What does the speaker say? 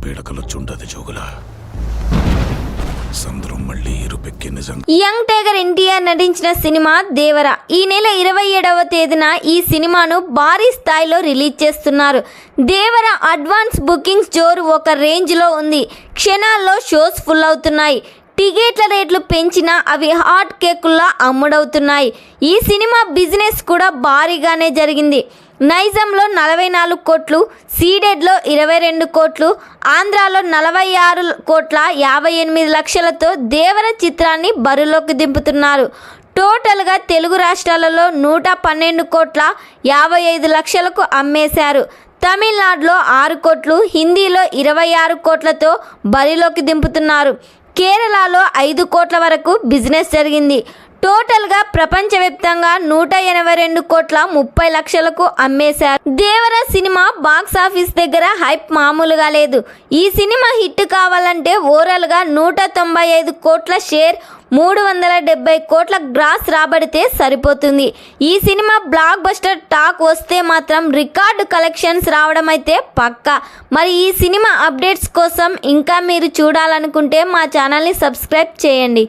పీడకలొచ్చుంటది జోగుల. సంద్రం మళ్ళీ ఇరుపెక్కి నిజం. Young tiger NTR నటించిన సినిమా దేవర ఈ నెల 27వ తేదీన ఈ సినిమాను భారీ స్థాయిలో రిలీజ్ చేస్తున్నారు. దేవర అడ్వాన్స్ బుకింగ్స్ జోరు ఒక రేంజ్లో ఉంది. క్షణాల్లో షోస్ ఫుల్ అవుతున్నాయి. టికెట్ల రేట్లు పెంచినా అవి హాట్ కేకుల్లా అమ్ముడవుతున్నాయి. ఈ సినిమా బిజినెస్ కూడా భారీగానే జరిగింది. నైజాంలో 44 కోట్లు, సీడెడ్లో 22 కోట్లు, ఆంధ్రాలో 46 కోట్ల 58 లక్షలతో దేవర చిత్రాన్ని బరిలోకి దింపుతున్నారు. టోటల్గా తెలుగు రాష్ట్రాలలో 112 కోట్ల 55 లక్షలకు అమ్మేశారు. తమిళనాడులో 6 కోట్లు, హిందీలో 26 కోట్లతో బరిలోకి దింపుతున్నారు. కేరళలో 5 కోట్ల వరకు బిజినెస్ జరిగింది. టోటల్గా ప్రపంచవ్యాప్తంగా 182 కోట్ల 30 లక్షలకు అమ్మేశారు. దేవర సినిమా బాక్స్ ఆఫీస్ దగ్గర హైప్ మామూలుగా లేదు. ఈ సినిమా హిట్ కావాలంటే ఓవరాల్గా 195 కోట్ల షేర్, 370 కోట్ల గ్రాస్ రాబడితే సరిపోతుంది. ఈ సినిమా బ్లాక్ బస్టర్ టాక్ వస్తే మాత్రం రికార్డు కలెక్షన్స్ రావడం అయితే పక్కా. మరి ఈ సినిమా అప్డేట్స్ కోసం ఇంకా మీరు చూడాలనుకుంటే మా ఛానల్ని సబ్స్క్రైబ్ చేయండి.